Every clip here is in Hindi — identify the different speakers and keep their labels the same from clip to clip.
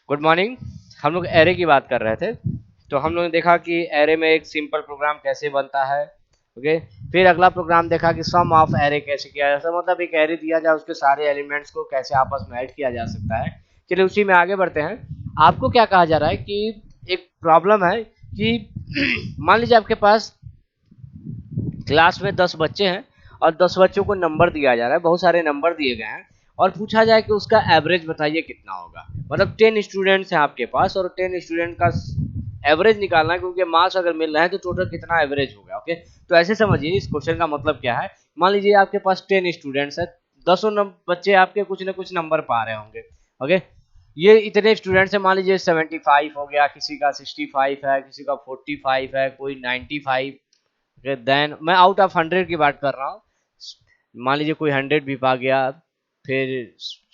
Speaker 1: Good morning. हम लोग एरे की बात कर रहे थे। तो हम लोगों ने देखा कि एरे में एक सिंपल प्रोग्राम कैसे बनता है। ओके। फिर अगला प्रोग्राम देखा कि सम ऑफ एरे कैसे किया जाता है, मतलब एक एरे दिया जाए उसके सारे एलिमेंट्स को कैसे आपस में ऐड किया जा सकता है। चलिए उसी में आगे बढ़ते हैं। आपको क्या कहा जा रहा है कि एक प्रॉब्लम है कि मान लीजिए आपके पास क्लास में 10 बच्चे हैं और 10 बच्चों को नंबर दिया जा रहा है, बहुत सारे नंबर दिए गए हैं और पूछा जाए कि उसका एवरेज बताइए कितना होगा। मतलब 10 स्टूडेंट्स हैं आपके पास और 10 स्टूडेंट का एवरेज निकालना है, क्योंकि मार्क्स अगर मिल रहे हैं तो टोटल कितना एवरेज होगा। ओके, तो ऐसे समझिए इस क्वेश्चन का मतलब क्या है। मान लीजिए आपके पास 10 स्टूडेंट्स है, दसों बच्चे आपके कुछ ना कुछ नंबर पा रहे होंगे। ओके, ये इतने स्टूडेंट्स हैं, मान लीजिए 75 हो गया, किसी का 65 है, किसी का 45 है, कोई 95। देन मैं आउट ऑफ 100 की बात कर रहा हूँ। मान लीजिए कोई 100 भी पा गया, फिर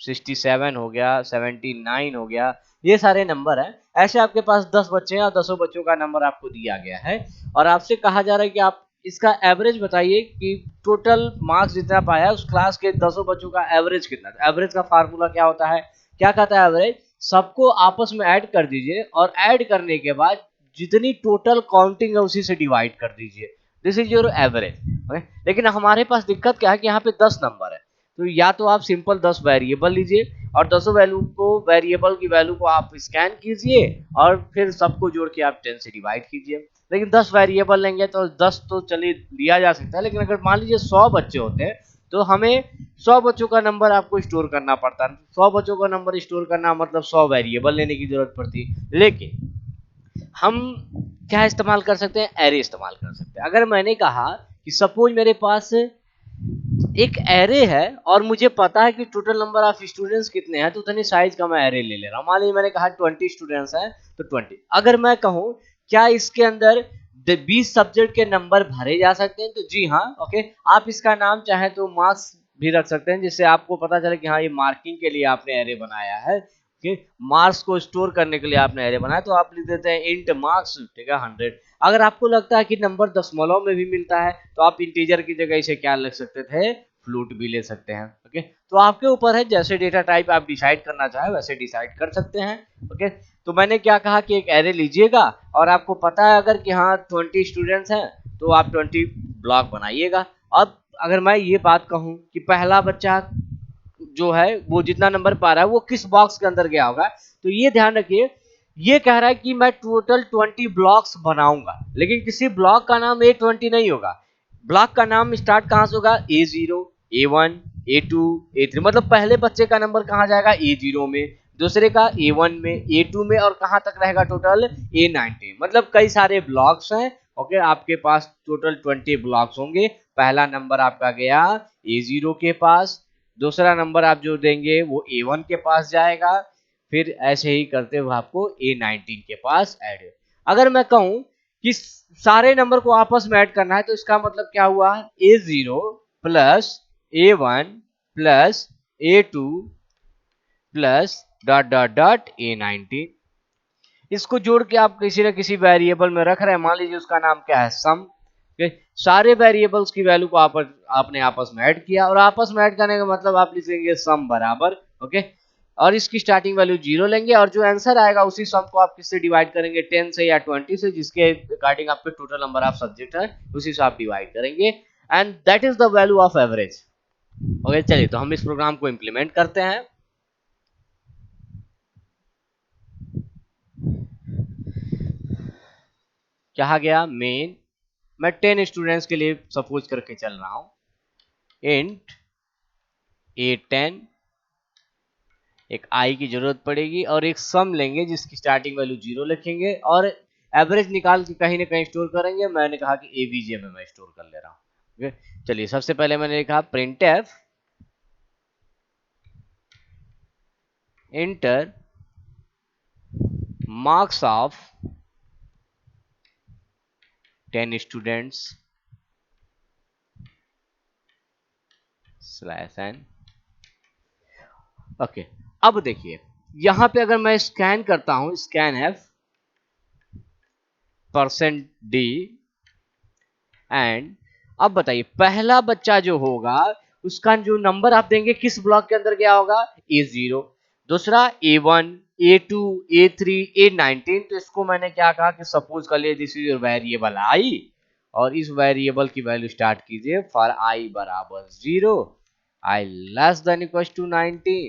Speaker 1: 67 हो गया, 79 हो गया। ये सारे नंबर हैं। ऐसे आपके पास 10 बच्चे हैं और 10 बच्चों का नंबर आपको दिया गया है और आपसे कहा जा रहा है कि आप इसका एवरेज बताइए कि टोटल मार्क्स जितना पाया उस क्लास के 10 बच्चों का एवरेज कितना था। एवरेज का फार्मूला क्या होता है, क्या कहता है एवरेज, सबको आपस में ऐड कर दीजिए और ऐड करने के बाद जितनी टोटल काउंटिंग है उसी से डिवाइड कर दीजिए। This is your average. लेकिन हमारे पास दिक्कत क्या है कि यहाँ पे 10 नंबर है, तो या तो आप सिंपल 10 वेरिएबल लीजिए और 10 वैल्यू को, वेरिएबल की वैल्यू को आप स्कैन कीजिए और फिर सबको जोड़ के आप 10 से डिवाइड कीजिए। लेकिन 10 वेरिएबल लेंगे तो 10 तो चलिए लिया जा सकता है, लेकिन अगर मान लीजिए 100 बच्चे होते हैं तो हमें 100 बच्चों का नंबर आपको स्टोर करना पड़ता है। 100 बच्चों का नंबर स्टोर करना मतलब 100 वेरिएबल लेने की जरूरत पड़ती। लेकिन हम क्या इस्तेमाल कर सकते हैं, एरे इस्तेमाल कर सकते हैं। अगर मैंने कहा कि सपोज मेरे पास एक एरे है और मुझे पता है कि टोटल नंबर ऑफ स्टूडेंट्स कितने हैं, तो उतनी साइज का मैं एरे ले ले रहा हूँ। मान लीजिए मैंने कहा 20 स्टूडेंट्स हैं तो 20। अगर मैं कहूँ क्या इसके अंदर 20 सब्जेक्ट के नंबर भरे जा सकते हैं, तो जी हाँ। ओके, आप इसका नाम चाहे तो मार्क्स भी रख सकते हैं, जिससे आपको पता चले कि हाँ ये मार्किंग के लिए आपने एरे बनाया है। ओके, मार्क्स को स्टोर करने के लिए आपने एरे बनाया, तो आप लिख देते हैं इंट मार्क्स, ठीक है, 100। अगर आपको लगता है कि नंबर दशमलव में भी मिलता है तो आप इंटीजर की जगह इसे क्या लिख सकते थे, फ्लूट भी ले सकते हैं। ओके, तो आपके ऊपर है, जैसे डेटा टाइप आप डिसाइड करना चाहे वैसे डिसाइड कर सकते हैं। ओके, तो मैंने क्या कहा कि एक एरे लीजिएगा और आपको पता है अगर कि हाँ 20 स्टूडेंट्स हैं तो आप 20 ब्लॉक बनाइएगा। अब अगर मैं ये बात कहूँ कि पहला बच्चा जो है वो जितना नंबर पा रहा है वो किस बॉक्स के अंदर गया होगा, तो ये ध्यान रखिए, ये कह रहा है कि मैं टोटल 20 ब्लॉक्स बनाऊंगा, लेकिन किसी ब्लॉक का नाम A20 नहीं होगा। ब्लॉक का नाम स्टार्ट कहां से होगा, A0, A1, A2, A3। मतलब पहले बच्चे का नंबर कहां जाएगा, A0 में, दूसरे का A1 में, A2 में, और कहां तक रहेगा टोटल, A19। मतलब कई सारे ब्लॉक्स हैं। ओके, आपके पास टोटल 20 ब्लॉक्स होंगे। पहला नंबर आपका गया A0 के पास, दूसरा नंबर आप जो देंगे वो A1 के पास जाएगा, फिर ऐसे ही करते हुए आपको A19 के पास ऐड। अगर मैं कहूं कि सारे नंबर को आपस में ऐड करना है, तो इसका मतलब क्या हुआ, A0 plus A1 plus A2 plus dot dot dot A19। इसको जोड़ के आप किसी न किसी वेरिएबल में रख रहे हैं, मान लीजिए उसका नाम क्या है, सम। सारे वेरिएबल्स की वैल्यू को आपने आपस में ऐड किया, और आपस में ऐड करने का मतलब आप लिखेंगे सम बराबर। ओके, और इसकी स्टार्टिंग वैल्यू 0 लेंगे और जो आंसर आएगा उसी सम को आप किससे डिवाइड करेंगे, 10 से या 20 से, जिसके अकॉर्डिंग आपके टोटल नंबर ऑफ सब्जेक्ट है उसी से आप डिवाइड करेंगे। And that is the value of average. Okay, चलिए तो हम इस प्रोग्राम को इंप्लीमेंट करते हैं। क्या गया, मेन, मैं 10 स्टूडेंट्स के लिए सपोज करके चल रहा हूं। इंट A10, एक आई की जरूरत पड़ेगी और एक सम लेंगे जिसकी स्टार्टिंग वैल्यू 0 लिखेंगे और एवरेज निकाल के कहीं ना कहीं स्टोर करेंगे। मैंने कहा कि एवीजे में मैं स्टोर कर ले रहा हूँ। चलिए सबसे पहले मैंने लिखा printf enter marks of 10 students slash n. Okay, अब देखिए यहां पे अगर मैं स्कैन करता हूं, स्कैन एफ %d, एंड अब बताइए पहला बच्चा जो होगा उसका जो नंबर आप देंगे किस ब्लॉक के अंदर गया होगा, A0। दूसरा A1, A2, A3, A19, तो इसको मैंने क्या कहा कि सपोज कर लिए दिस इज वेरिएबल i और इस वेरिएबल की वैल्यू स्टार्ट कीजिए फॉर i बराबर 0, i less than equal to 19,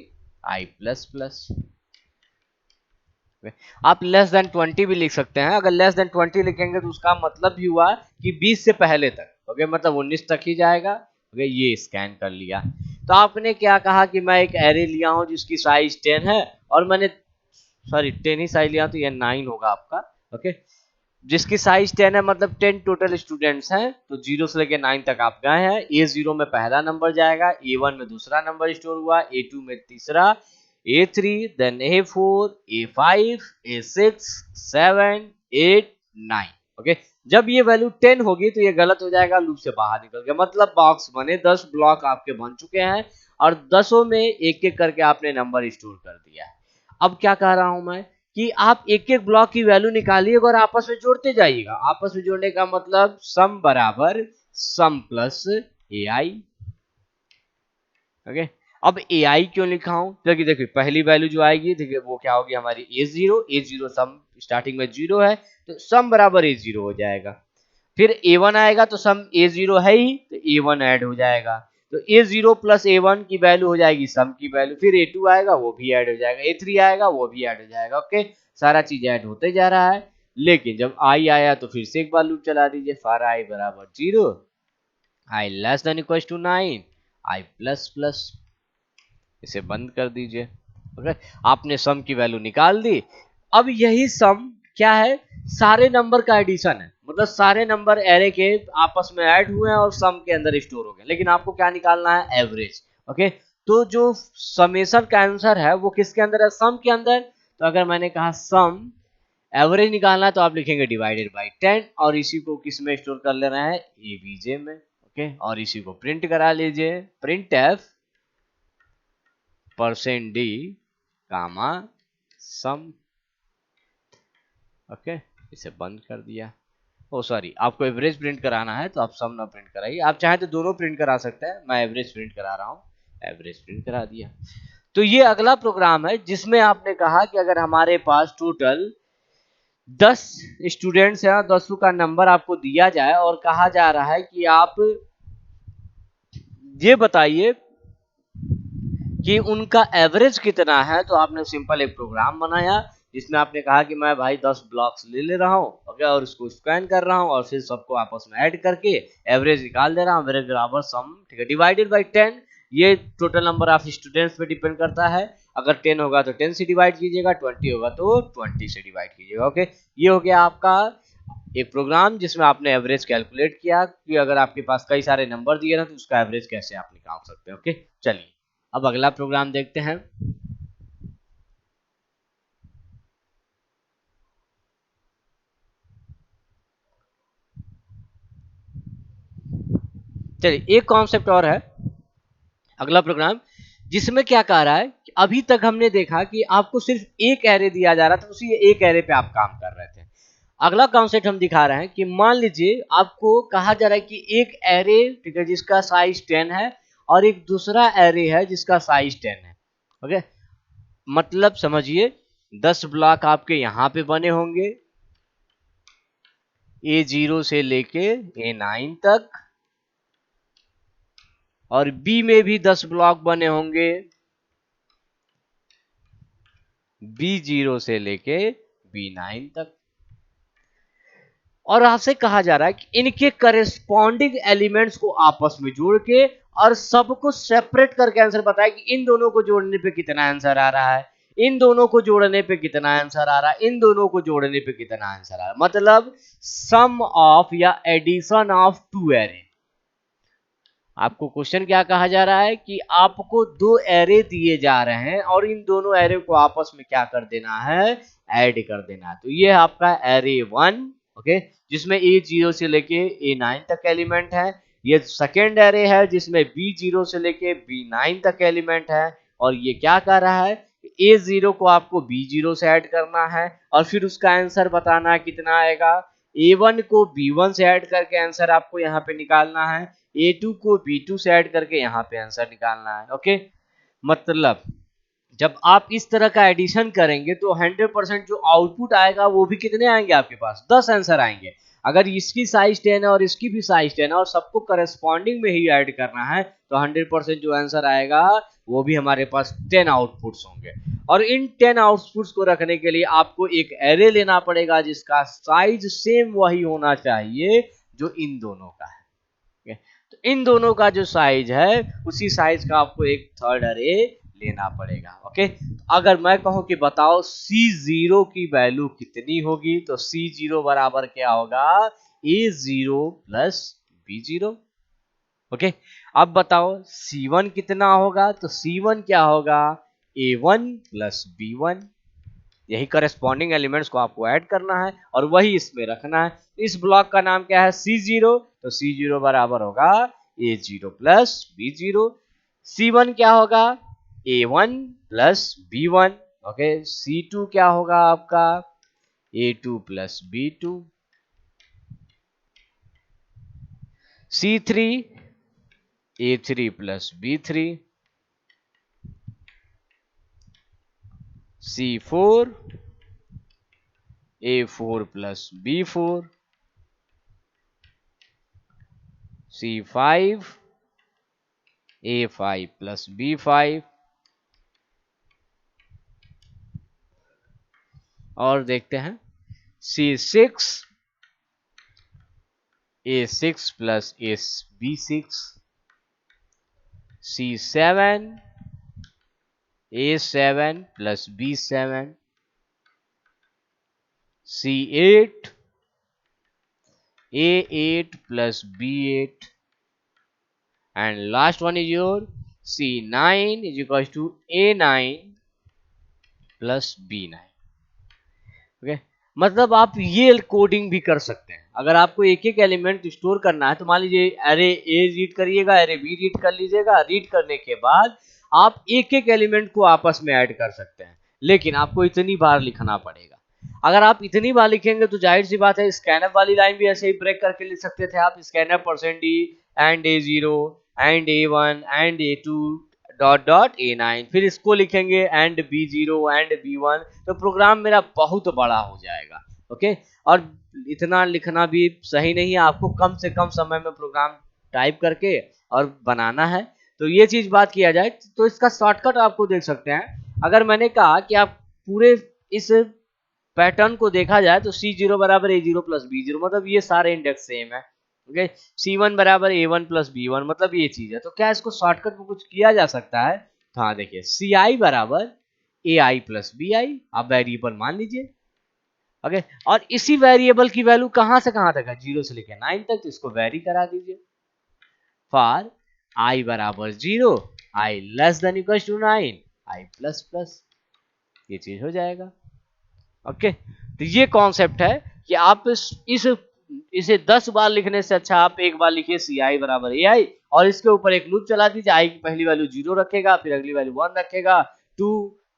Speaker 1: i plus plus. आप लेस देन 20 भी लिख सकते हैं। अगर लेस देन 20 लिखेंगे तो उसका मतलब भी हुआ कि 20 से पहले तक, ओके, मतलब 19 तक ही जाएगा। ओके, ये स्कैन कर लिया। तो आपने क्या कहा कि मैं एक एरे लिया हूं जिसकी साइज 10 है और मैंने, सॉरी 10 ही साइज लिया तो ये 9 होगा आपका। ओके, जिसकी साइज 10 है मतलब 10 टोटल स्टूडेंट्स हैं, तो 0 से लेके 9 तक आप गए हैं। A0 में पहला नंबर जाएगा, A1 में दूसरा नंबर स्टोर हुआ, A2 में तीसरा, A3, then A4, A5, A6, 7, 8, 9। Okay, जब ये वैल्यू 10 होगी तो ये गलत हो जाएगा, लूप से बाहर निकल गया, मतलब बॉक्स बने 10 ब्लॉक आपके बन चुके हैं और 10 में एक एक करके आपने नंबर स्टोर कर दिया है। अब क्या कह रहा हूं मैं कि आप एक एक ब्लॉक की वैल्यू निकालिएगा और आपस में जोड़ते जाइएगा। आपस में जोड़ने का मतलब सम बराबर सम प्लस AI। ओके, अब AI क्यों लिखा हूं, क्योंकि देखिए पहली वैल्यू जो आएगी देखिए वो क्या होगी हमारी A0 सम स्टार्टिंग में 0 है तो सम बराबर A0 हो जाएगा। फिर A1 आएगा तो सम A0 है ही तो A1 ऐड हो जाएगा, तो A0 प्लस A1 की वैल्यू हो जाएगी सम की वैल्यू। फिर A2 आएगा वो भी ऐड हो जाएगा, A3 आएगा वो भी ऐड हो जाएगा। ओके, सारा चीज ऐड होते जा रहा है। लेकिन जब I आया तो फिर से एक बार लूप चला दीजिए, फॉर I बराबर 0, I less than equal to 9, I plus plus, इसे बंद कर दीजिए। ओके, आपने सम की वैल्यू निकाल दी। अब यही सम क्या है, सारे नंबर का एडिशन है, मतलब सारे नंबर एरे के आपस में ऐड हुए हैं और सम के अंदर स्टोर हो गए, लेकिन आपको क्या निकालना है, एवरेज। ओके, तो जो समेशन का आंसर है वो किसके अंदर है, सम के अंदर। तो अगर मैंने कहा सम एवरेज निकालना है तो आप लिखेंगे डिवाइडेड बाय 10 और इसी को किस में स्टोर कर लेना है, एबीजे में। ओके, और इसी को प्रिंट करा लीजिए, प्रिंट एफ %d कामा सम। ओके, इसे बंद कर दिया। ओ सॉरी, आपको एवरेज प्रिंट कराना है तो आप सम ना प्रिंट कराइए, आप चाहे तो दोनों प्रिंट करा सकते हैं, मैं एवरेज प्रिंट करा रहा हूँ, एवरेज प्रिंट करा दिया। तो ये अगला प्रोग्राम है जिसमें आपने कहा कि अगर हमारे पास टोटल 10 स्टूडेंट्स हैं और 10 का नंबर आपको दिया जाए और कहा जा रहा है कि आप ये बताइए कि उनका एवरेज कितना है, तो आपने सिंपल एक प्रोग्राम बनाया जिसमें आपने कहा कि मैं भाई 10 ब्लॉक्स ले रहा हूँ, ओके, और उसको स्कैन कर रहा हूँ और फिर सबको आपस में ऐड करके एवरेज निकाल दे रहा हूँ, एवरेज बराबर सम, ठीक है, डिवाइडेड बाय 10। ये टोटल नंबर ऑफ स्टूडेंट्स पे डिपेंड करता है, अगर 10 होगा तो 10 से डिवाइड कीजिएगा, 20 होगा तो 20 से डिवाइड कीजिएगा। ओके, ये हो गया आपका एक प्रोग्राम जिसमें आपने एवरेज कैलकुलेट किया कि अगर आपके पास कई सारे नंबर दिए ना तो उसका एवरेज कैसे आप निकाल सकते हैं। ओके, चलिए अब अगला प्रोग्राम देखते हैं। चलिए एक कॉन्सेप्ट और है, अगला प्रोग्राम जिसमें क्या कह रहा है कि अभी तक हमने देखा कि आपको सिर्फ एक एरे दिया जा रहा था, उसी एक एरे पे आप काम कर रहे थे। अगला कॉन्सेप्ट हम दिखा रहे हैं कि मान लीजिए आपको कहा जा रहा है कि एक एरे, ठीक है, जिसका साइज 10 है और एक दूसरा एरे है जिसका साइज 10 है। ओके, मतलब समझिए 10 ब्लॉक आपके यहाँ पे बने होंगे A0 से लेके A9 तक, और बी में भी 10 ब्लॉक बने होंगे B0 से लेके B9 तक। और आपसे कहा जा रहा है कि इनके करेस्पॉन्डिंग एलिमेंट्स को आपस में जोड़ के और सबको सेपरेट करके आंसर बताया कि इन दोनों को जोड़ने पे कितना आंसर आ रहा है, इन दोनों को जोड़ने पे कितना आंसर आ रहा है, इन दोनों को जोड़ने पे कितना आंसर आ रहा है, मतलब सम ऑफ या एडिशन ऑफ टू एरे। आपको क्वेश्चन क्या कहा जा रहा है कि आपको दो एरे दिए जा रहे हैं और इन दोनों एरे को आपस में क्या कर देना है, ऐड कर देना है। तो ये आपका एरे 1, ओके, जिसमें A0 से लेके A9 तक एलिमेंट है। ये सेकेंड एरे है जिसमें B0 से लेके B9 तक एलिमेंट है, और ये क्या कर रहा है, A0 को आपको B0 से ऐड करना है और फिर उसका आंसर बताना है कितना आएगा। A1 को B1 से ऐड करके आंसर आपको यहाँ पे निकालना है, A2 को B2 से ऐड करके यहाँ पे आंसर निकालना है। ओके, मतलब जब आप इस तरह का एडिशन करेंगे तो 100% जो आउटपुट आएगा वो भी कितने आएंगे आपके पास, 10 आंसर आएंगे। अगर इसकी साइज 10 है और इसकी भी साइज 10 है और सबको करस्पॉन्डिंग में ही ऐड करना है तो 100% जो आंसर आएगा वो भी हमारे पास 10 आउटपुट्स होंगे। और इन 10 आउटपुट्स को रखने के लिए आपको एक एरे लेना पड़ेगा जिसका साइज सेम वही होना चाहिए जो इन दोनों का है। तो इन दोनों का जो साइज है उसी साइज का आपको एक थर्ड अरे लेना पड़ेगा। ओके, अगर मैं कहूं कि बताओ C0 की वैल्यू कितनी होगी तो C0 बराबर क्या होगा, A0 प्लस B0। ओके, अब बताओ C1 कितना होगा तो C1 क्या होगा, A1 प्लस B1। यही करस्पॉन्डिंग एलिमेंट्स को आपको ऐड करना है और वही इसमें रखना है। इस ब्लॉक का नाम क्या है, C0, तो C0 बराबर होगा A0 प्लस B0। C1 क्या होगा, A1 plus B1। Okay, C2 क्या होगा आपका, A2 plus B2। C3 A3 plus B3। C4 A4 plus B4। C5 A5 plus B5। और देखते हैं C6 A6 plus B6। C7 A7 plus B7। C8 A8 plus B8, and last one is your C9 is equals to A9 plus B9। Okay, मतलब आप ये कोडिंग भी कर सकते हैं। अगर आपको एक एक एलिमेंट स्टोर करना है तो मान लीजिए अरे ए रीड करिएगा, अरे बी रीड कर लीजिएगा। रीड करने के बाद आप एक एक एलिमेंट को आपस में ऐड कर सकते हैं, लेकिन आपको इतनी बार लिखना पड़ेगा। अगर आप इतनी बार लिखेंगे तो जाहिर सी बात है स्कैनर वाली लाइन भी ऐसे ही ब्रेक करके लिख सकते थे आप, scanner %d and A0 and A1 and A2 dot dot A9, फिर इसको लिखेंगे एंड B0 एंड B1, तो प्रोग्राम मेरा बहुत बड़ा हो जाएगा। ओके, और इतना लिखना भी सही नहीं है, आपको कम से कम समय में प्रोग्राम टाइप करके और बनाना है। तो ये चीज बात किया जाए तो इसका शॉर्टकट आपको देख सकते हैं। अगर मैंने कहा कि आप पूरे इस पैटर्न को देखा जाए तो C0 बराबर A0 प्लस B0, मतलब ये सारे इंडेक्स सेम है। ओके, C1 बराबर A1 प्लस B1, मतलब ये चीज है। तो क्या इसको शॉर्टकट में कुछ किया जा सकता है, तो हाँ देखिए CI बराबर AI प्लस BI, आप वेरिएबल मान लीजिए। ओके, और इसी वेरिएबल की वैल्यू कहां से कहां तक है, 0 से लेकर 9 तक, तो इसको वेरी करा दीजिए। फॉर I बराबर 0, I less than equal to 9, I plus plus, ये चीज हो जाएगा। ओके, तो ये कॉन्सेप्ट है कि आप इसे 10 बार लिखने से अच्छा आप एक बार लिखिए CI बराबर AI और इसके ऊपर एक लूप चला दीजिए। आई की पहली वैल्यू 0 रखेगा, फिर अगली वैल्यू 1 रखेगा, 2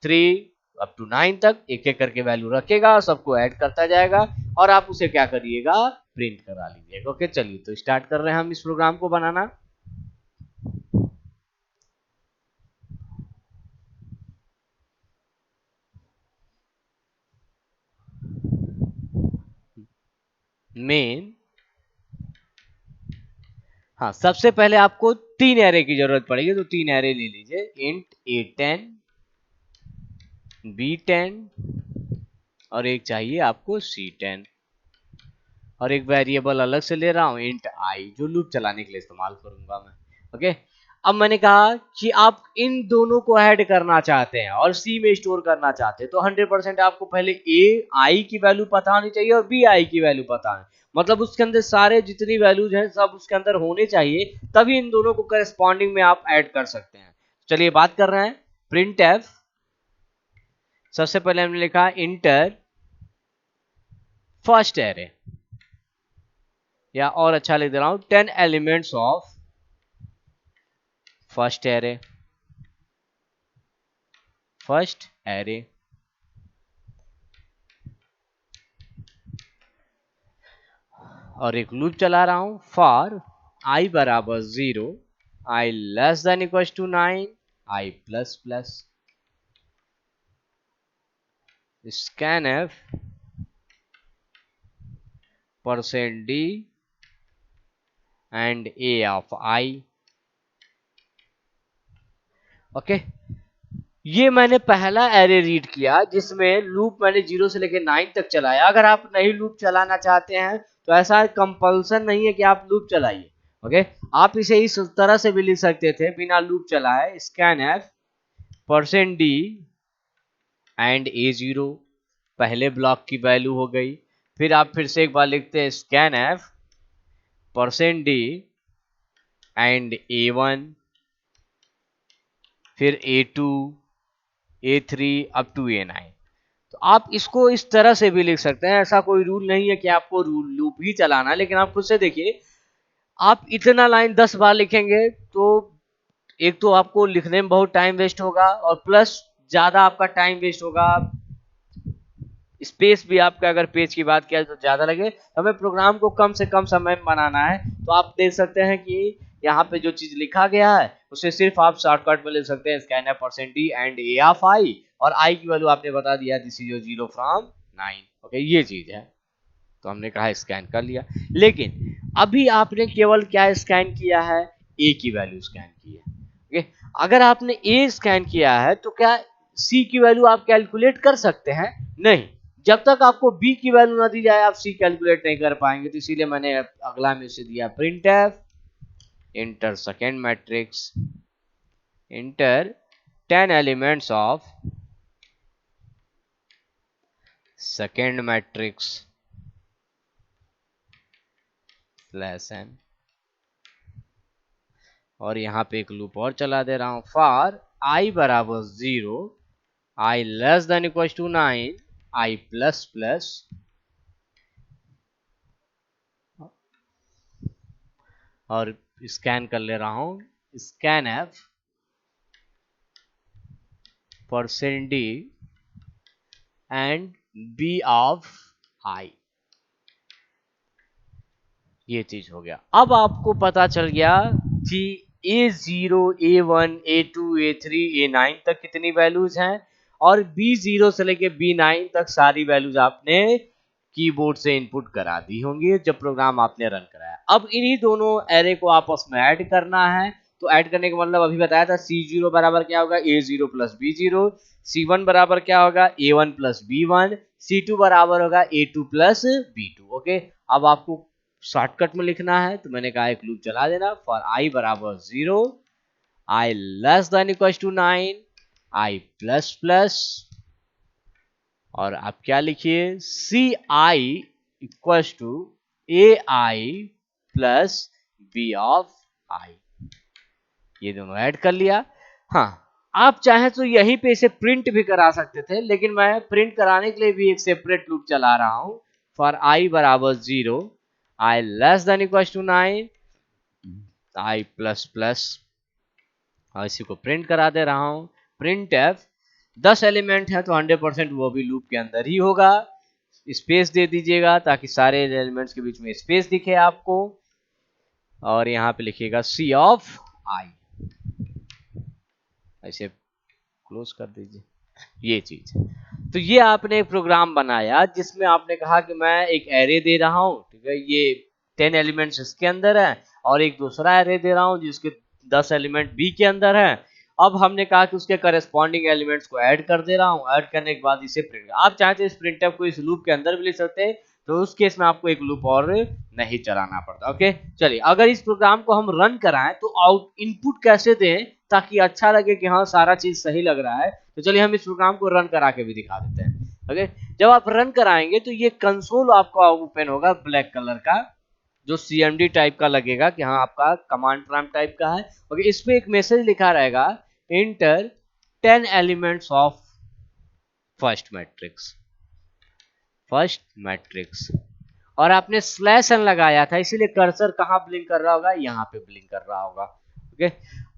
Speaker 1: 3 अप टू 9 तक एक एक करके वैल्यू रखेगा, सबको ऐड करता जाएगा और आप उसे क्या करिएगा, प्रिंट करा लीजिएगा। ओके, चलिए तो स्टार्ट कर रहे हैं हम इस प्रोग्राम को बनाना। मेन, हाँ, सबसे पहले आपको 3 एरे की जरूरत पड़ेगी, तो 3 एरे ले लीजिए। इंट A10 B10 और एक चाहिए आपको C10, और एक वेरिएबल अलग से ले रहा हूं इंट I, जो लूप चलाने के लिए इस्तेमाल करूंगा मैं। ओके, अब मैंने कहा कि आप इन दोनों को ऐड करना चाहते हैं और C में स्टोर करना चाहते हैं, तो 100% आपको पहले AI की वैल्यू पता होनी चाहिए और BI की वैल्यू पता है, मतलब उसके अंदर सारे जितनी वैल्यूज हैं सब उसके अंदर होने चाहिए, तभी इन दोनों को करस्पॉन्डिंग में आप ऐड कर सकते हैं। चलिए बात कर रहे हैं प्रिंट एफ। सबसे पहले हमने लिखा इंटर फर्स्ट एरे, या और अच्छा लिख दे रहा हूं 10 elements of first array, first array. और एक लूप चला रहा हूं फॉर I बराबर 0, I less than equal to 9, I plus plus. scanf %d and a of I। Okay, ये मैंने पहला एरे रीड किया जिसमें लूप मैंने 0 से लेकर 9 तक चलाया। अगर आप नहीं लूप चलाना चाहते हैं तो ऐसा कंपल्सन नहीं है कि आप लूप चलाइए। ओके, आप इसे इस तरह से भी लिख सकते थे बिना लूप चलाए, scanf %d एंड A0 पहले ब्लॉक की वैल्यू हो गई। फिर आप फिर से एक बार लिखते हैं scanf %d एंड A1, फिर A2, A3 up to A9। तो आप इसको इस तरह से भी लिख सकते हैं, ऐसा कोई रूल नहीं है कि आपको लूप ही चलाना है। लेकिन आप खुद से देखिए, आप इतना लाइन 10 बार लिखेंगे तो एक तो आपको लिखने में बहुत टाइम वेस्ट होगा और प्लस ज्यादा आपका टाइम वेस्ट होगा। स्पेस भी आपका अगर पेज की बात किया तो ज्यादा लगे, हमें प्रोग्राम को कम से कम समय में बनाना है। तो आप देख सकते हैं कि यहाँ पे जो चीज लिखा गया है उसे सिर्फ आप शॉर्टकट में लिख सकते हैं, scanf %d and a of I, और I की वैल्यू आपने बता दिया, this is your 0 from 9। Okay, ये चीज है, तो हमने कहा स्कैन कर लिया। लेकिन अभी आपने केवल क्या स्कैन किया है, a की वैल्यू स्कैन की है। ओके, अगर आपने a स्कैन किया है तो क्या c की वैल्यू आप कैलकुलेट कर सकते हैं? नहीं, जब तक आपको b की वैल्यू ना दी जाए आप c कैलकुलेट नहीं कर पाएंगे। तो इसीलिए मैंने अगला में से दिया printf enter second matrix, enter 10 elements of second matrix /n, और यहां पे एक लूप और चला दे रहा हूं, फॉर i बराबर 0, i less than equal to 9, i plus plus, और स्कैन कर ले रहा हूं, scanf %d and b of I। ये चीज हो गया। अब आपको पता चल गया कि A0, A1, A2, A3, A9 तक कितनी वैल्यूज हैं, और B0 से लेके B9 तक सारी वैल्यूज आपने कीबोर्ड से इनपुट करा दी होंगी जब प्रोग्राम आपने रन कराया। अब इन्हीं दोनों एरे को आपस में ऐड करना है। तो ऐड करने का मतलब अभी बताया था, C0 बराबर क्या होगा, A0 प्लस B0, C1 बराबर क्या होगा, A1 प्लस B1, C2 बराबर होगा A2 प्लस B2। ओके, अब आपको शॉर्टकट में लिखना है तो मैंने कहा एक लूप चला देना, फॉर i बराबर 0, i less than equal to 9, i plus plus, और आप क्या लिखिए, C I equal to A I plus B of I. ये दोनों ऐड कर लिया। हाँ, आप चाहें तो यहीं पे इसे प्रिंट भी करा सकते थे, लेकिन मैं प्रिंट कराने के लिए भी एक सेपरेट लूप चला रहा हूं, फॉर i बराबर 0, i less than equal to 9, i plus plus, और इसी को प्रिंट करा दे रहा हूं, प्रिंट एफ 10 एलिमेंट है तो 100% वो भी लूप के अंदर ही होगा। स्पेस दे दीजिएगा ताकि सारे एलिमेंट्स के बीच में स्पेस दिखे आपको, और यहाँ पे लिखिएगा सी ऑफ आई, ऐसे क्लोज कर दीजिए। ये चीज, तो ये आपने एक प्रोग्राम बनाया जिसमें आपने कहा कि मैं एक एरे दे रहा हूँ, ठीक है, ये 10 एलिमेंट्स इसके अंदर है, और एक दूसरा एरे दे रहा हूँ जिसके 10 एलिमेंट बी के अंदर है। अब हमने कहा कि उसके करस्पॉन्डिंग एलिमेंट्स को ऐड कर दे रहा हूँ, ऐड करने के बाद इसे प्रिंट, आप चाहते इस प्रिंटफ को इस लूप के अंदर भी लिख सकते हैं, तो उस केस में आपको एक लूप और नहीं चलाना पड़ता। ओके, चलिए, अगर इस प्रोग्राम को हम रन कराएं तो आउट इनपुट कैसे दें ताकि अच्छा लगे कि हाँ सारा चीज सही लग रहा है, तो चलिए हम इस प्रोग्राम को रन करा के भी दिखा देते हैं। ओके, जब आप रन कराएंगे तो ये कंसोल आपका ओपन होगा ब्लैक कलर का, जो CMD टाइप का लगेगा कि हाँ आपका कमांड प्रॉम्प्ट टाइप का है। ओके, इस पे एक मैसेज लिखा रहेगा, inter 10 elements of first matrix, और आपने /n लगाया था इसीलिए कर्सर कहाँ ब्लिंक कर रहा होगा, यहाँ पे ब्लिंक कर रहा होगा। ओके,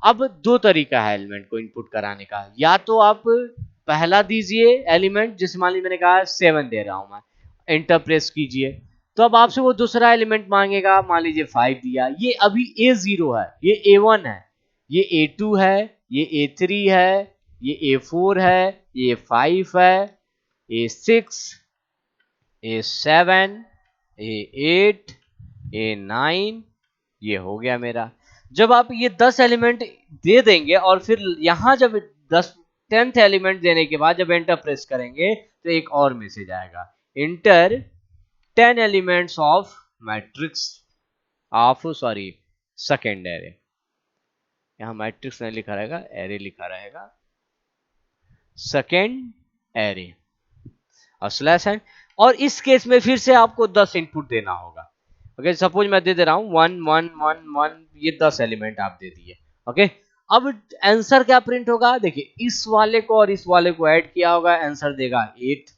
Speaker 1: अब दो तरीका है एलिमेंट को इनपुट कराने का, या तो आप पहला दीजिए एलिमेंट, जिस मान ली मैंने कहा 7 दे रहा हूं मैं, एंटर प्रेस कीजिए, तो अब आपसे वो दूसरा एलिमेंट मांगेगा, मान लीजिए 5 दिया, ये अभी A0 है, ये A1 है, ये A2 है, ये A3 है, ये A4 है, ये A5 है, A6, A7, A8, A9, ये हो गया मेरा। जब आप ये 10 एलिमेंट दे देंगे और फिर यहां जब 10th एलिमेंट देने के बाद जब एंटर प्रेस करेंगे तो एक और मैसेज आएगा, inter 10 elements of matrix of second array. यहां मैट्रिक्स नहीं लिखा रहेगा, एरे लिखा रहेगा, सेकेंड एरे और स्लैश है। और इस केस में फिर से आपको 10 इनपुट देना होगा। ओके, सपोज मैं दे रहा हूं 1 1 1 1, ये 10 एलिमेंट आप दे दिए। ओके, अब आंसर क्या प्रिंट होगा, देखिए इस वाले को और इस वाले को ऐड किया होगा, आंसर देगा 8।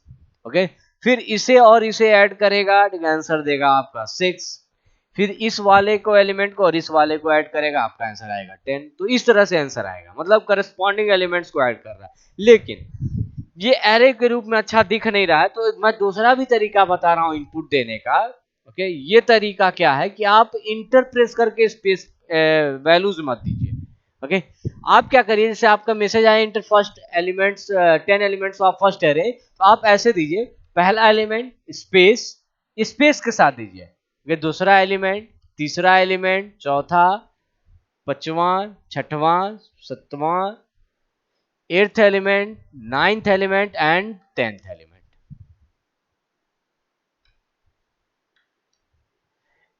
Speaker 1: ओके, फिर इसे और इसे ऐड करेगा, ठीक है, आंसर देगा आपका 6। फिर इस वाले को एलिमेंट को और इस वाले को ऐड करेगा, आपका आंसर आएगा 10। तो इस तरह से आंसर आएगा, मतलब करस्पॉन्डिंग एलिमेंट्स को ऐड कर रहा है। लेकिन ये एरे के रूप में अच्छा दिख नहीं रहा है, तो मैं दूसरा भी तरीका बता रहा हूं इनपुट देने का। ओके, ये तरीका क्या है कि आप इंटर प्रेस करके स्पेस वैल्यूज मत दीजिए। ओके, आप क्या करिए, जैसे आपका मैसेज आया inter first elements 10 elements of first array, तो आप ऐसे दीजिए, पहला एलिमेंट स्पेस, स्पेस के साथ दीजिए, दूसरा एलिमेंट, तीसरा एलिमेंट, चौथा, पांचवा, छठवां, सातवां, 8th element, 9th element and 10th element.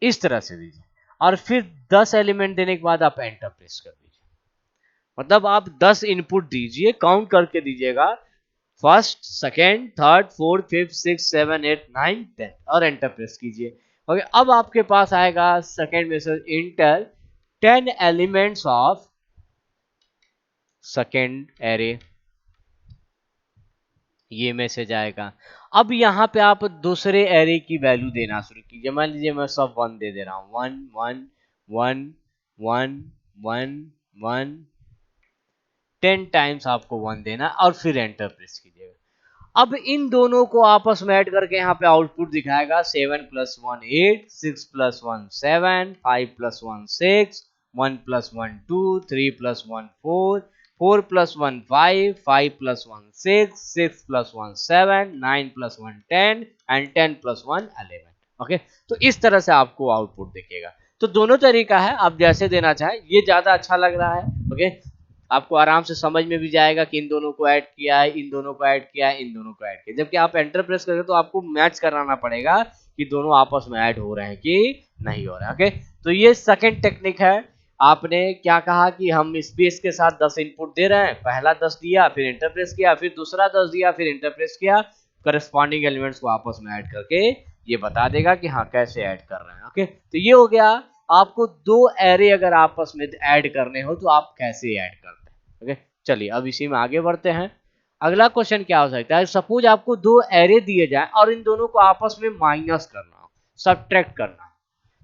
Speaker 1: इस तरह से दीजिए और फिर 10 एलिमेंट देने के बाद आप एंटर प्रेस कर दीजिए। मतलब आप 10 इनपुट दीजिए, काउंट करके दीजिएगा, first, second, third, fourth, fifth, six, 7, 8, 9, 10 और एंटर प्रेस कीजिए। ओके, अब आपके पास आएगा second message, inter 10 elements of second array, ये मैसेज आएगा। अब यहाँ पे आप दूसरे एरे की वैल्यू देना शुरू कीजिए। मान लीजिए मैं सब 1 दे दे रहा हूँ, 1 1 1 1 1 1, 10 टाइम्स आपको 1 देना और फिर एंटर प्रेस कीजिएगा। अब इन दोनों को आपस में ऐड करके यहाँ पे आउटपुट दिखाएगा, 7 + 1 8, 6 + 1 7, 5 + 1 6, 1 + 1 2, 3 + 1 4, 4 + 1 5, 5 + 1 6, 6 + 1 7, 9 + 1 10 एंड 10 + 1 11। ओके, तो इस तरह से आपको आउटपुट दिखेगा। तो दोनों तरीका है, आप जैसे देना चाहें, ये ज्यादा अच्छा लग रहा है। ओके, आपको आराम से समझ में भी जाएगा कि इन दोनों को ऐड किया है, इन दोनों को ऐड किया है, इन दोनों को ऐड किया। जबकि आप एंटर प्रेस करेंगे तो आपको मैच कराना पड़ेगा कि दोनों आपस में ऐड हो रहे हैं कि नहीं हो रहे हैं। ओके, तो ये सेकंड टेक्निक है। आपने क्या कहा कि हम स्पेस के साथ 10 इनपुट दे रहे हैं, पहला 10 दिया, फिर एंटर प्रेस किया, फिर दूसरा 10 दिया, फिर एंटर प्रेस किया, करस्पॉन्डिंग एलिमेंट्स को आपस में ऐड करके ये बता देगा कि हाँ कैसे ऐड कर रहे हैं। ओके, तो ये हो गया, आपको 2 एरे अगर आपस में ऐड करने हो तो आप कैसे ऐड करते हैं। ओके, चलिए अब इसी में आगे बढ़ते हैं। अगला क्वेश्चन क्या हो सकता है, सपोज आपको 2 एरे दिए जाए और इन दोनों को आपस में माइनस करना हो, सब्ट्रैक्ट करना,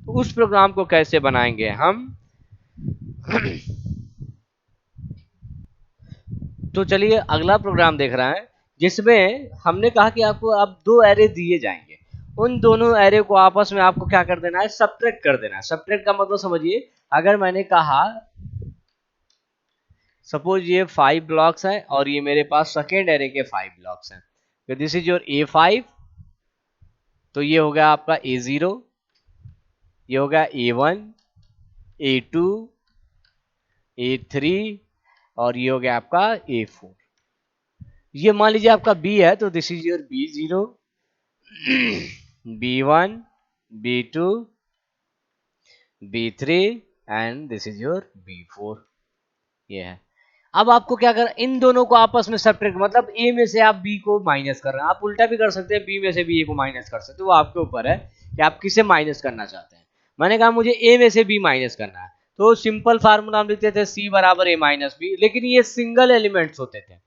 Speaker 1: तो उस प्रोग्राम को कैसे बनाएंगे हम। तो चलिए अगला प्रोग्राम देख रहे हैं, जिसमें हमने कहा कि आपको अब 2 एरे दिए जाएंगे, उन दोनों एरे को आपस में आपको क्या कर देना है, सब्ट्रैक्ट कर देना है। सब्ट्रैक्ट का मतलब समझिए, अगर मैंने कहा सपोज ये 5 ब्लॉक्स है और ये मेरे पास सेकेंड एरे के 5 ब्लॉक्स हैं, तो दिस इज योर A5, तो ये हो गया आपका A0, ये हो गया A1, A2, A3 और ये हो गया आपका A4। ये मान लीजिए आपका B है, तो this is your B0, B1, B2, B3 and this is your B4। ये है। अब आपको क्या कर, इन दोनों को आपस में सब्ट्रैक्ट, मतलब A में से आप B को माइनस कर रहे हैं। आप उल्टा भी कर सकते हैं, B में से B को माइनस कर सकते हैं, वो आपके ऊपर है कि आप किसे माइनस करना चाहते हैं। मैंने कहा मुझे A में से B माइनस करना है, तो सिंपल फार्मूला हम लिखते थे C = A - B, लेकिन ये सिंगल एलिमेंट्स होते थे।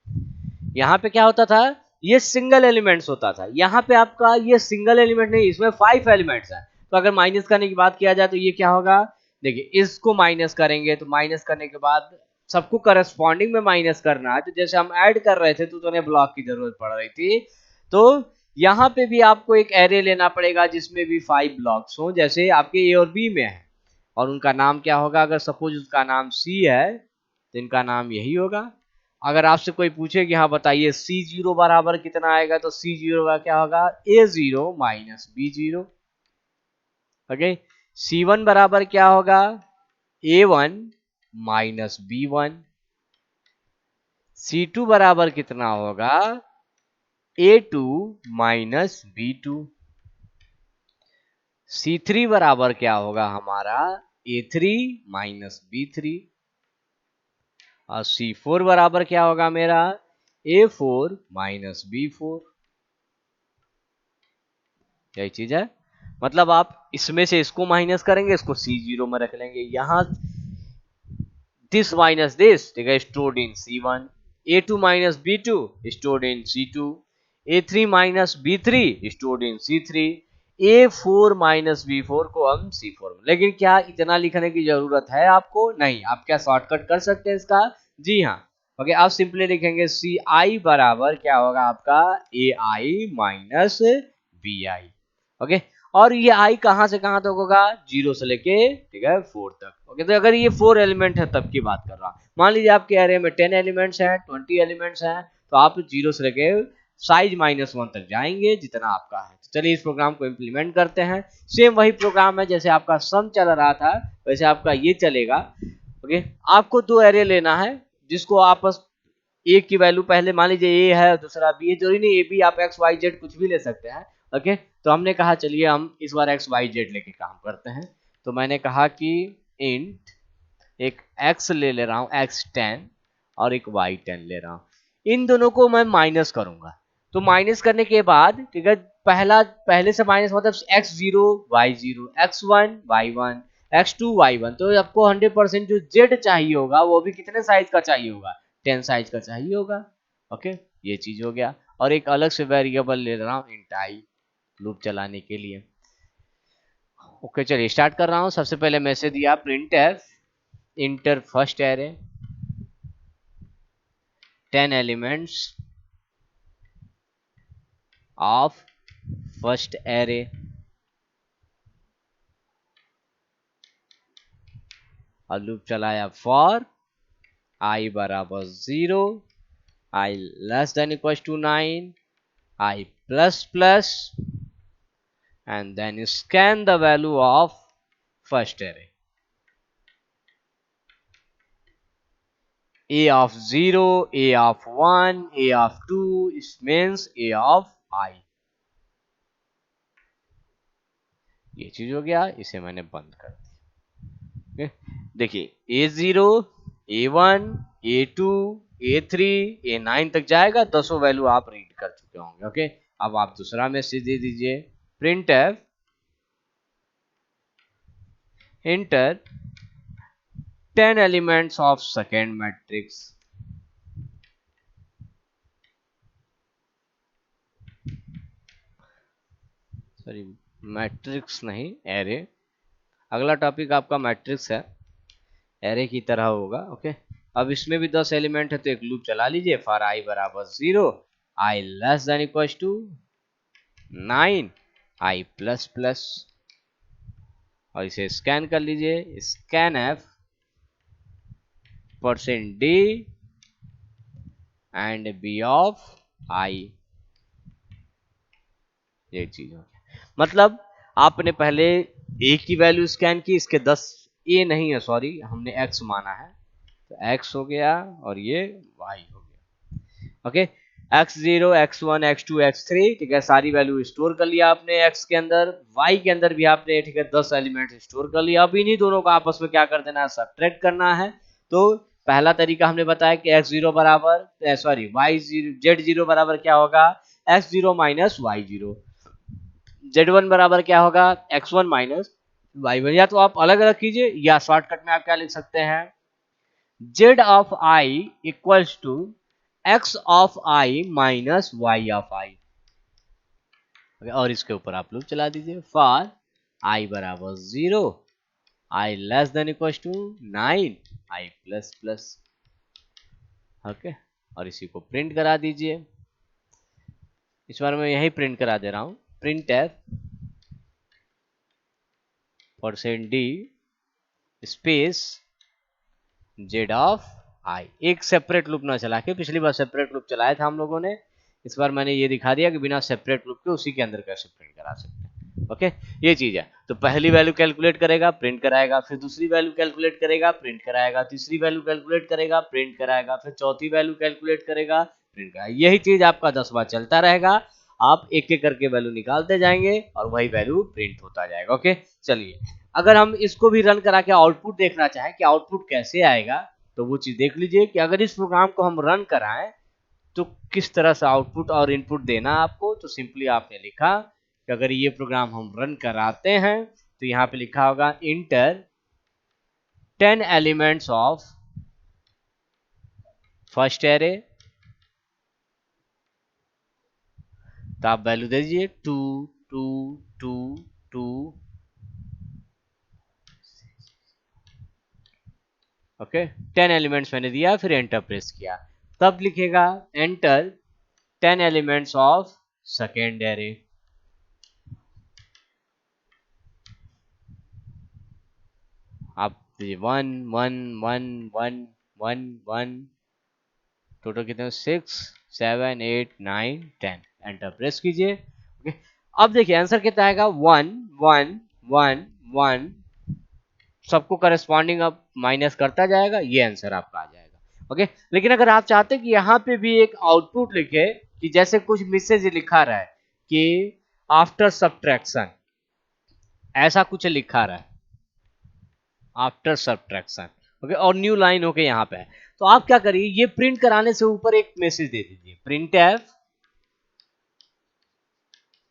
Speaker 1: यहाँ पे क्या होता था, ये सिंगल एलिमेंट्स होता था। यहाँ पे आपका ये सिंगल एलिमेंट नहीं, इसमें 5 एलिमेंट्स हैं। तो अगर माइनस करने की बात किया जाए तो ये क्या होगा, देखिए इसको माइनस करेंगे तो माइनस करने के बाद सबको करस्पॉन्डिंग में माइनस करना है। तो जैसे हम ऐड कर रहे थे तो उन्हें ब्लॉक की जरूरत पड़ रही थी, तो यहाँ पे भी आपको एक एरे लेना पड़ेगा जिसमें भी 5 ब्लॉक्स हो, जैसे आपके A और B में है। और उनका नाम क्या होगा, अगर सपोज उसका नाम C है तो इनका नाम यही होगा, अगर आपसे कोई पूछे कि हाँ बताइए C0 बराबर कितना आएगा, तो C0 का क्या होगा, A0 minus B0। Okay, C1 बराबर क्या होगा, A1 माइनस B1। C2 बराबर कितना होगा, A2 माइनस B2। C3 बराबर क्या होगा हमारा, A3 माइनस B3। और C4 बराबर क्या होगा मेरा, A4 माइनस B4। यही चीज है, मतलब आप इसमें से इसको माइनस करेंगे, इसको C0 में रख लेंगे, यहां this minus this, ठीक है, stored in C1, A2 minus B2 stored in C2, A3 minus B3 stored in C3, A4 minus B4 को हम C4 में। लेकिन क्या इतना लिखने की जरूरत है आपको, नहीं, आप क्या शॉर्टकट कर सकते हैं इसका, जी हाँ। ओके, आप सिंपली लिखेंगे CI बराबर क्या होगा आपका, AI माइनस BI। ओके, और ये आई कहां से कहां तक होगा, 0 से लेके, ठीक है, 4 तक। ओके, तो अगर ये 4 एलिमेंट है तब की बात कर रहा हूं। मान लीजिए आपके एरे में 10 एलिमेंट्स हैं, 20 एलिमेंट्स हैं, तो आप 0 से लेके साइज -1 तक जाएंगे जितना आपका है। तो चलिए इस प्रोग्राम को इम्प्लीमेंट करते हैं। सेम वही प्रोग्राम है जैसे आपका सम चल रहा था, वैसे आपका ये चलेगा। ओके, आपको दो एरे लेना है जिसको आपस एक की वैल्यू, पहले मान लीजिए ए है दूसरा बी है, जरूरी नहीं ए बी, आप एक्स वाई जेड कुछ भी ले सकते हैं। ओके, तो हमने कहा चलिए हम इस बार एक्स वाई जेड लेके काम करते हैं। तो मैंने कहा कि इंट एक एक्स ले ले रहा हूँ x10 और एक y10 ले रहा हूँ, इन दोनों को मैं माइनस करूंगा। तो माइनस करने के बाद, ठीक है, पहले से माइनस मतलब x0 y0 x1 y1 x2 y1। तो आपको 100% जो z चाहिए होगा वो भी कितने साइज का चाहिए होगा, 10 साइज का चाहिए होगा। ओके, ये चीज हो गया। और एक अलग से वेरिएबल ले रहा हूँ इंट आई लूप चलाने के लिए। ओके, चलिए स्टार्ट कर रहा हूँ। सबसे पहले मैसेज दिया printf enter first array 10 elements of first array, और लूप चलाया फॉर i बराबर 0, i less than equal to 9, i plus plus, and then scan the value of first array, a of 0, a of 1, a of 2, it means a of I। ये चीज हो गया, इसे मैंने बंद कर दिया। देखिए A0, A1, A2, A3, A9 तक जाएगा, दसों वैल्यू आप रीड कर चुके होंगे। ओके, अब आप दूसरा मैसेज दे दीजिए print F inter 10 elements of second matrix, sorry matrix नहीं, एरे। अगला टॉपिक आपका मैट्रिक्स है, एरे की तरह होगा। ओके, अब इसमें भी 10 एलिमेंट है, तो एक लूप चला लीजिए फॉर आई बराबर 0, I less than equal to 9, I plus plus, और इसे स्कैन कर लीजिए scan F %d and B of I. ये चीज हो गया, मतलब आपने पहले ए की वैल्यू स्कैन की, इसके 10, ए नहीं है सॉरी, हमने एक्स माना है, तो एक्स हो गया और ये वाई हो गया। Okay, x0 x1 x2 x3, ठीक है, सारी वैल्यू स्टोर कर लिया आपने x के अंदर, y के अंदर भी आपने, ठीक है, 10 एलिमेंट स्टोर कर लिया। अब इन्हीं दोनों को आपस में क्या कर देना है, सब्ट्रैक्ट करना है। तो पहला तरीका हमने बताया कि x0 बराबर सॉरी y0 z0 बराबर क्या होगा, x0 माइनस y0, z1 बराबर क्या होगा, x1 माइनस y1। या तो आप अलग अलग कीजिए, या शॉर्टकट में आप क्या लिख सकते हैं, z of i equals to x of i minus y of i। और इसके ऊपर आप लोग चला दीजिए फॉर i बराबर 0, i less than equal to 9, i plus plus. Okay, और इसी को प्रिंट करा दीजिए। इस बार मैं यही प्रिंट करा दे रहा हूं, print F %d space z of I, एक सेपरेट लूप ना चला के, पिछली बार सेपरेट लूप चलाया था हम लोगों ने, इस बार मैंने ये दिखा दिया कि बिना सेपरेट लूप के उसी के अंदर कैसे प्रिंट करा सकते हैं। ओके, ये चीज है। तो पहली वैल्यू कैलकुलेट करेगा, प्रिंट कराएगा, फिर दूसरी वैल्यू कैलकुलेट करेगा, प्रिंट कराएगा, तीसरी वैल्यू कैलकुलेट करेगा, प्रिंट कराएगा, फिर चौथी वैल्यू कैलकुलेट करेगा, प्रिंट कराएगा। यही चीज आपका 10 बार चलता रहेगा, आप एक एक करके वैल्यू निकालते जाएंगे और वही वैल्यू प्रिंट होता जाएगा। ओके, चलिए अगर हम इसको भी रन करा के आउटपुट देखना चाहें कि आउटपुट कैसे आएगा, तो वो चीज देख लीजिए कि अगर इस प्रोग्राम को हम रन कराएं तो किस तरह से आउटपुट और इनपुट देना आपको। तो सिंपली आपने लिखा कि अगर ये प्रोग्राम हम रन कराते हैं तो यहाँ पे लिखा होगा inter 10 elements of first array, तो आप वैल्यू दे दीजिए 2 2 2 2। ओके, 10 एलिमेंट्स मैंने दिया, फिर एंटर प्रेस किया, तब लिखेगा enter 10 elements of second array. आप 1 1 1 1 1 1, टोटल कितने 6 7 8 9 10, एंटर प्रेस कीजिए। ओके, अब देखिए आंसर कितना आएगा 1 1 1 1, सबको करस्पॉन्डिंग अब माइनस करता जाएगा, ये आंसर आपका आ जाएगा। ओके, लेकिन अगर आप चाहते हैं कि यहाँ पे भी एक आउटपुट लिखे कि जैसे कुछ मैसेज लिखा रहा है कि आफ्टर सब्ट्रैक्शन, ऐसा कुछ लिखा रहा है आफ्टर सब्ट्रैक्शन, ओके, और न्यू लाइन होके यहाँ पे है, तो आप क्या करिए, ये प्रिंट कराने से ऊपर एक मैसेज दे दीजिए, प्रिंट एफ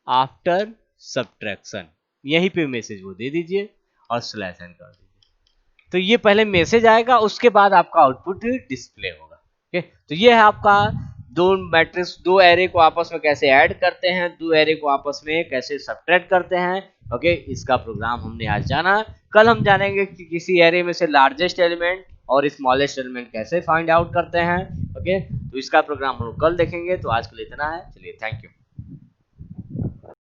Speaker 1: आफ्टर सब्ट्रैक्शन, यहीं पे मैसेज वो दे दीजिए और स्लैश एन कर दीजिए। तो ये पहले मैसेज आएगा, उसके बाद आपका आउटपुट डिस्प्ले होगा। ओके, तो ये है आपका दो मैट्रिक्स, दो एरे को आपस में कैसे ऐड करते हैं, दो एरे को आपस में कैसे सब्ट्रैक्ट करते हैं। ओके, इसका प्रोग्राम हमने आज जाना। कल हम जानेंगे कि किसी एरे में से लार्जेस्ट एलिमेंट और स्मॉलेस्ट एलिमेंट कैसे फाइंड आउट करते हैं। ओके, तो इसका प्रोग्राम हम लोग कल देखेंगे। तो आज के लिए इतना है, चलिए थैंक यू।